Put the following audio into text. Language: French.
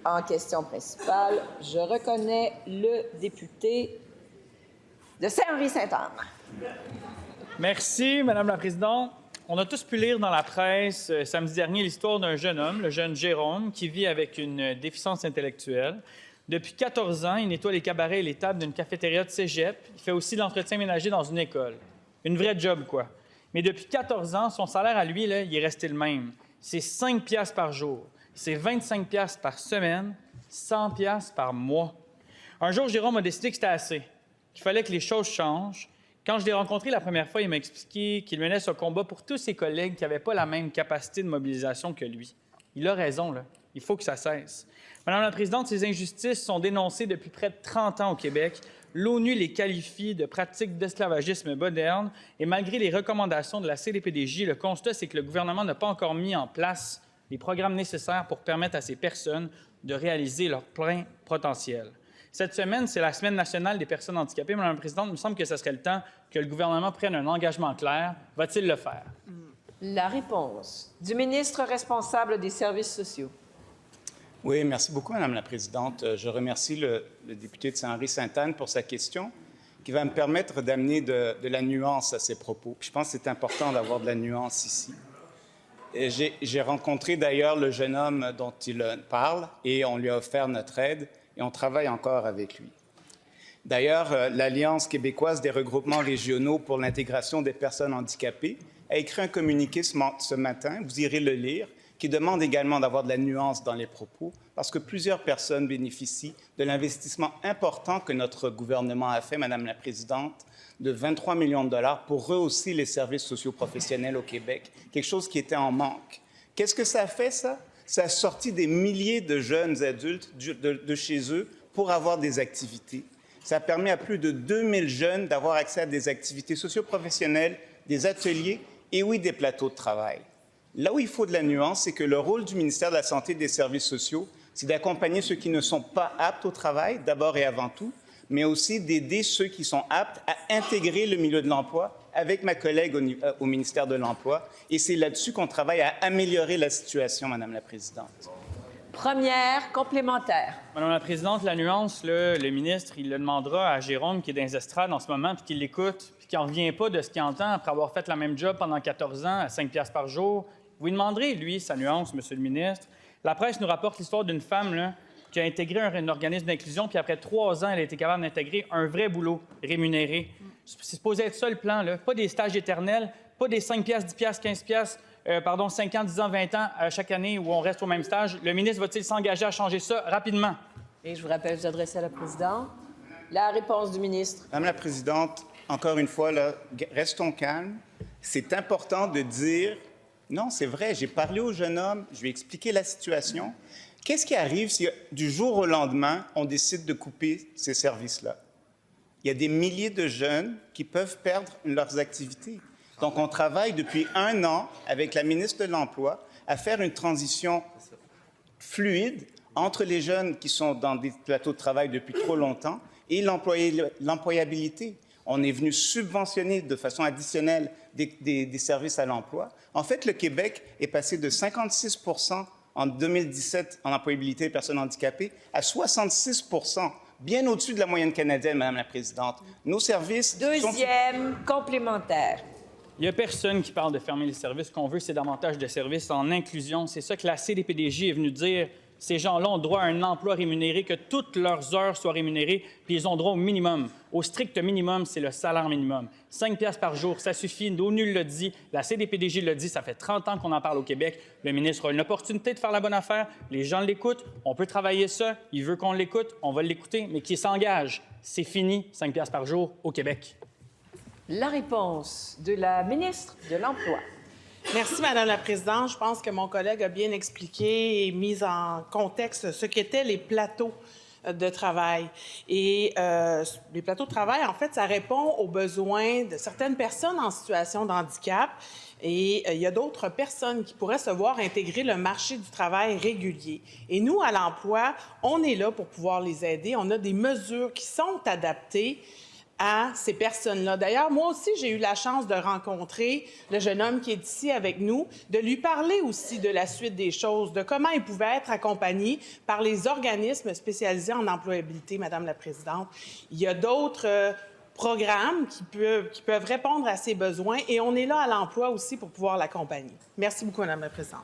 En question principale, je reconnais le député de Saint-Henri-Sainte-Anne. Merci, Madame la Présidente. On a tous pu lire dans la presse samedi dernier l'histoire d'un jeune homme, le jeune Jérôme, qui vit avec une déficience intellectuelle. Depuis 14 ans, il nettoie les cabarets et les tables d'une cafétéria de cégep. Il fait aussi de l'entretien ménager dans une école. Une vraie job, quoi. Mais depuis 14 ans, son salaire à lui, là, il est resté le même. C'est 5 piastres par jour. C'est 25 piastres par semaine, 100 piastres par mois. Un jour, Jérôme a décidé que c'était assez, qu'il fallait que les choses changent. Quand je l'ai rencontré la première fois, il m'a expliqué qu'il menait ce combat pour tous ses collègues qui n'avaient pas la même capacité de mobilisation que lui. Il a raison, là. Il faut que ça cesse. Madame la Présidente, ces injustices sont dénoncées depuis près de 30 ans au Québec. L'ONU les qualifie de pratiques d'esclavagisme moderne et malgré les recommandations de la CDPDJ, le constat, c'est que le gouvernement n'a pas encore mis en place les programmes nécessaires pour permettre à ces personnes de réaliser leur plein potentiel. Cette semaine, c'est la Semaine nationale des personnes handicapées. Madame la Présidente, il me semble que ce serait le temps que le gouvernement prenne un engagement clair. Va-t-il le faire? La réponse du ministre responsable des services sociaux. Oui, merci beaucoup, Madame la Présidente. Je remercie le député de Saint-Henri-Sainte-Anne pour sa question qui va me permettre d'amener de la nuance à ses propos. Je pense que c'est important d'avoir de la nuance ici. J'ai rencontré d'ailleurs le jeune homme dont il parle et on lui a offert notre aide et on travaille encore avec lui. D'ailleurs, l'Alliance québécoise des regroupements régionaux pour l'intégration des personnes handicapées a écrit un communiqué ce matin, vous irez le lire, qui demande également d'avoir de la nuance dans les propos, parce que plusieurs personnes bénéficient de l'investissement important que notre gouvernement a fait, Madame la Présidente, de 23 millions de dollars pour rehausser les services socio-professionnels au Québec, quelque chose qui était en manque. Qu'est-ce que ça a fait, ça? Ça a sorti des milliers de jeunes adultes de chez eux pour avoir des activités. Ça a permis à plus de 2000 jeunes d'avoir accès à des activités socio-professionnelles, des ateliers et, oui, des plateaux de travail. Là où il faut de la nuance, c'est que le rôle du ministère de la Santé et des Services sociaux, c'est d'accompagner ceux qui ne sont pas aptes au travail, d'abord et avant tout, mais aussi d'aider ceux qui sont aptes à intégrer le milieu de l'emploi avec ma collègue au ministère de l'Emploi. Et c'est là-dessus qu'on travaille à améliorer la situation, Madame la Présidente. Première complémentaire. Madame la Présidente, la nuance, le ministre, il le demandera à Jérôme, qui est dans les estrades en ce moment, puis qui l'écoute, puis qui n'en revient pas de ce qu'il entend après avoir fait la même job pendant 14 ans à 5 piastres par jour. Vous lui demanderez, lui, sa nuance, Monsieur le ministre. La presse nous rapporte l'histoire d'une femme là, qui a intégré un organisme d'inclusion, puis après 3 ans, elle a été capable d'intégrer un vrai boulot rémunéré. C'est supposé être ça, le plan, là. Pas des stages éternels, pas des 5 piastres, 10 piastres, 15 piastres, 5 ans, 10 ans, 20 ans chaque année où on reste au même stage. Le ministre va-t-il s'engager à changer ça rapidement? Et je vous rappelle, vous adressez à la présidente. La réponse du ministre. Madame la Présidente, encore une fois, là, restons calmes. C'est important de dire... Non, c'est vrai, j'ai parlé au jeune homme, je lui ai expliqué la situation. Qu'est-ce qui arrive si, du jour au lendemain, on décide de couper ces services-là? Il y a des milliers de jeunes qui peuvent perdre leurs activités. Donc, on travaille depuis 1 an avec la ministre de l'Emploi à faire une transition fluide entre les jeunes qui sont dans des plateaux de travail depuis trop longtemps et l'employabilité. On est venu subventionner de façon additionnelle des services à l'emploi. En fait, le Québec est passé de 56 % en 2017 en employabilité des personnes handicapées à 66 %, bien au-dessus de la moyenne canadienne, Madame la Présidente. Nos services... Deuxième complémentaire. Il n'y a personne qui parle de fermer les services. Ce qu'on veut, c'est davantage de services en inclusion. C'est ça que la CDPDJ est venue dire. Ces gens-là ont droit à un emploi rémunéré, que toutes leurs heures soient rémunérées, puis ils ont droit au minimum. Au strict minimum, c'est le salaire minimum. 5 piastres par jour, ça suffit. L'ONU l'a dit, la CDPDJ l'a dit, ça fait 30 ans qu'on en parle au Québec. Le ministre a une opportunité de faire la bonne affaire. Les gens l'écoutent, on peut travailler ça. Il veut qu'on l'écoute, on va l'écouter, mais qu'il s'engage. C'est fini, 5 piastres par jour au Québec. La réponse de la ministre de l'Emploi. Merci, Madame la Présidente. Je pense que mon collègue a bien expliqué et mis en contexte ce qu'étaient les plateaux de travail. Et les plateaux de travail, en fait, ça répond aux besoins de certaines personnes en situation de handicap. Et il y a d'autres personnes qui pourraient se voir intégrer le marché du travail régulier. Et nous, à l'Emploi, on est là pour pouvoir les aider. On a des mesures qui sont adaptées à ces personnes-là. D'ailleurs, moi aussi, j'ai eu la chance de rencontrer le jeune homme qui est ici avec nous, de lui parler aussi de la suite des choses, de comment il pouvait être accompagné par les organismes spécialisés en employabilité, Madame la Présidente. Il y a d'autres programmes qui peuvent répondre à ses besoins et on est là à l'emploi aussi pour pouvoir l'accompagner. Merci beaucoup, Madame la Présidente.